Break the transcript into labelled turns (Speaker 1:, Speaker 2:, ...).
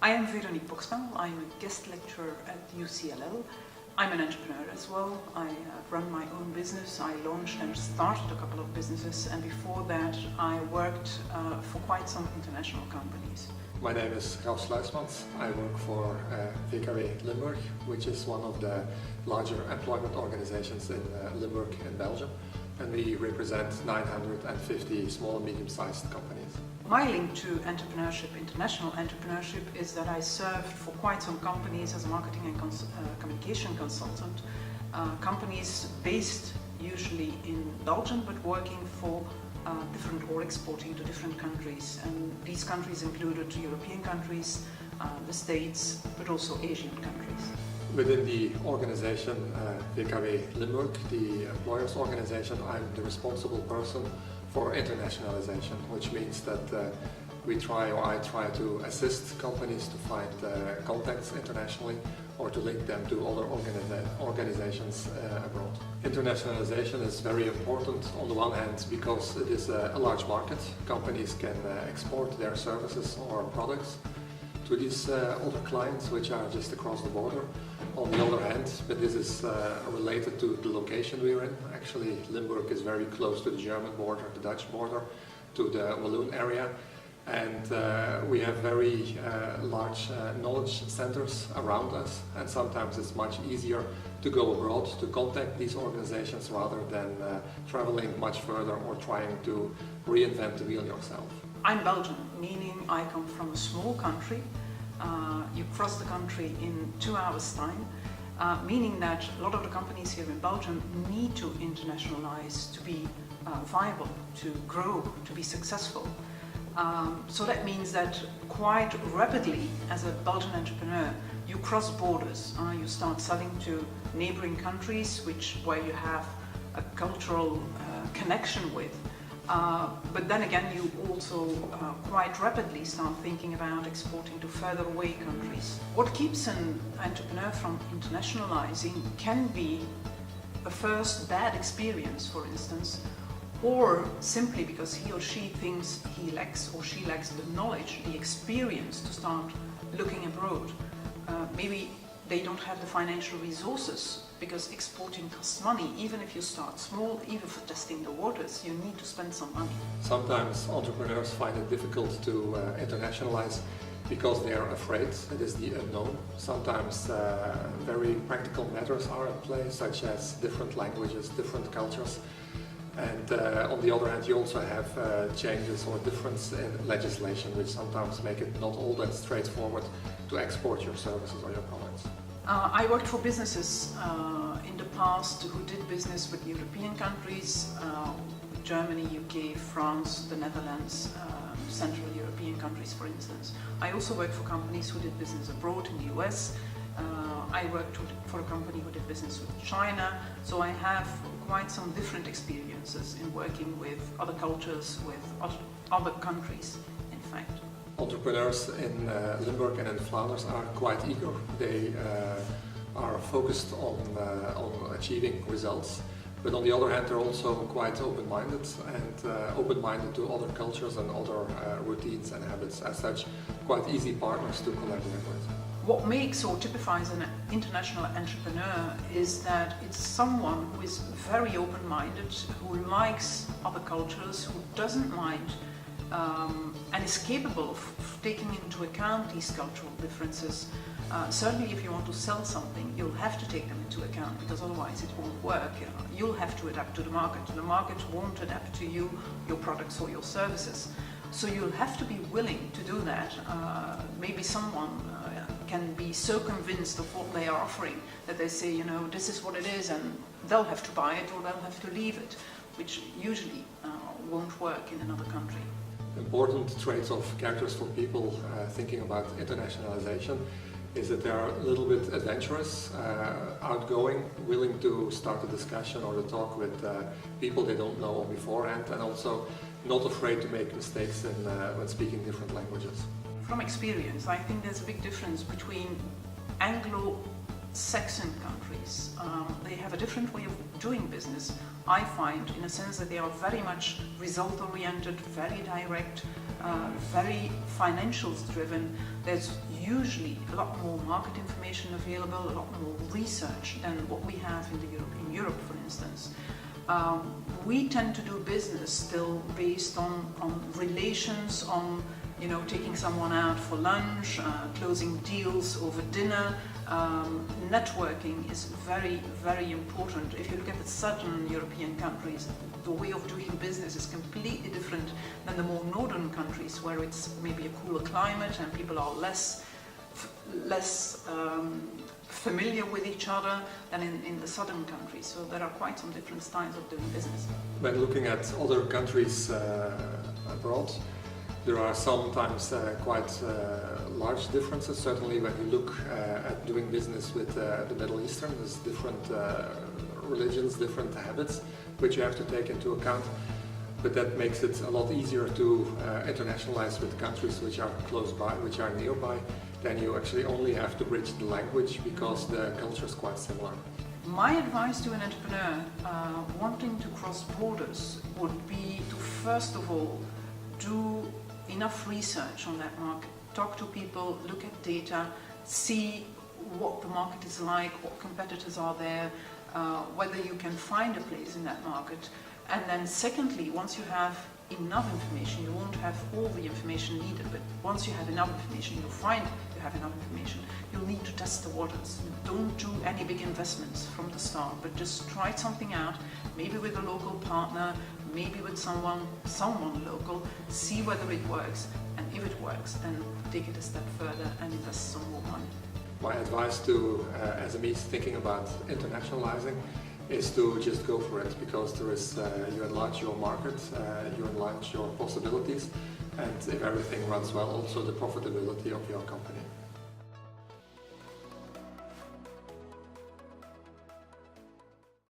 Speaker 1: I am Véronique Bockstal. I'm a guest lecturer at UCLL. I'm an entrepreneur as well. I run my own business. I launched and started a couple of businesses, and before that I worked for quite some international companies.
Speaker 2: My name is Raf Sluismans. I work for VKW Limburg, which is one of the larger employment organizations in Limburg in Belgium, and we represent 950 small and medium-sized companies.
Speaker 1: My link to entrepreneurship, international entrepreneurship, is that I served for quite some companies as a marketing and communication consultant. Companies based usually in Belgium but working for different or exporting to different countries. And these countries included European countries, the States, but also Asian countries.
Speaker 2: Within the organization VKW Limburg, the employers organization, I'm the responsible person for internationalization, which means that I try to assist companies to find contacts internationally or to link them to other organizations abroad. Internationalization is very important on the one hand because it is a large market. Companies can export their services or products to these other clients which are just across the border. On the other hand, but this is related to the location we're in. Actually, Limburg is very close to the German border, the Dutch border, to the Walloon area, and we have very large knowledge centers around us, and sometimes it's much easier to go abroad to contact these organizations rather than traveling much further or trying to reinvent the wheel yourself.
Speaker 1: I'm Belgian, meaning I come from a small country. You cross the country in 2 hours' time, meaning that a lot of the companies here in Belgium need to internationalize to be viable, to grow, to be successful. So that means that quite rapidly, as a Belgian entrepreneur, you cross borders. You start selling to neighboring countries where you have a cultural connection with. But then again, you also quite rapidly start thinking about exporting to further away countries. What keeps an entrepreneur from internationalizing can be a first bad experience, for instance, or simply because he or she thinks he lacks or she lacks the knowledge, the experience to start looking abroad. Maybe they don't have the financial resources because exporting costs money. Even if you start small, even for testing the waters, you need to spend some money.
Speaker 2: Sometimes entrepreneurs find it difficult to internationalize because they are afraid. It is the unknown. Sometimes very practical matters are at play, such as different languages, different cultures. And on the other hand, you also have changes or difference in legislation, which sometimes make it not all that straightforward to export your services or your products.
Speaker 1: I worked for businesses in the past who did business with European countries, Germany, UK, France, the Netherlands, Central European countries, for instance. I also worked for companies who did business abroad in the US. I worked for a company who did business with China, so I have quite some different experiences in working with other cultures, with other countries, in fact.
Speaker 2: Entrepreneurs in Limburg and in Flanders are quite eager. They are focused on achieving results, but on the other hand they're also quite open-minded and open-minded to other cultures and other routines and habits. As such, quite easy partners to collaborate with.
Speaker 1: What makes or typifies an international entrepreneur is that it's someone who is very open-minded, who likes other cultures, who doesn't mind and is capable of taking into account these cultural differences. Certainly if you want to sell something, you'll have to take them into account because otherwise it won't work. You'll have to adapt to the market. The market won't adapt to you, your products or your services. So you'll have to be willing to do that. Maybe someone can be so convinced of what they are offering that they say, you know, this is what it is, and they'll have to buy it or they'll have to leave it, which usually won't work in another country.
Speaker 2: Important traits of characters for people thinking about internationalization is that they are a little bit adventurous, outgoing, willing to start a discussion or to talk with people they don't know beforehand, and also not afraid to make mistakes when speaking different languages.
Speaker 1: From experience, I think there's a big difference between Anglo Saxon countries, they have a different way of doing business, I find, in a sense that they are very much result-oriented, very direct, very financials driven. There's usually a lot more market information available, a lot more research than what we have in Europe, for instance. We tend to do business still based on relations, on taking someone out for lunch, closing deals over dinner. Networking is very, very important. If you look at the southern European countries, the way of doing business is completely different than the more northern countries, where it's maybe a cooler climate and people are less familiar with each other than in the southern countries. So there are quite some different styles of doing business.
Speaker 2: When looking at other countries abroad, there are sometimes quite large differences. Certainly when you look at doing business with the Middle Eastern, there's different religions, different habits, which you have to take into account. But that makes it a lot easier to internationalize with countries which are close by, which are nearby. Then you actually only have to bridge the language because the culture is quite similar.
Speaker 1: My advice to an entrepreneur wanting to cross borders would be to first of all do enough research on that market. Talk to people, look at data, see what the market is like, what competitors are there, whether you can find a place in that market. And then secondly, once you have enough information, you won't have all the information needed, but once you have enough information, you'll find you have enough information, you'll need to test the waters. Don't do any big investments from the start, but just try something out, maybe with a local partner, maybe with someone local, see whether it works, and if it works, then take it a step further and invest some more money.
Speaker 2: My advice to SMEs thinking about internationalizing is to just go for it, because there is you enlarge your market, you enlarge your possibilities, and if everything runs well, also the profitability of your company.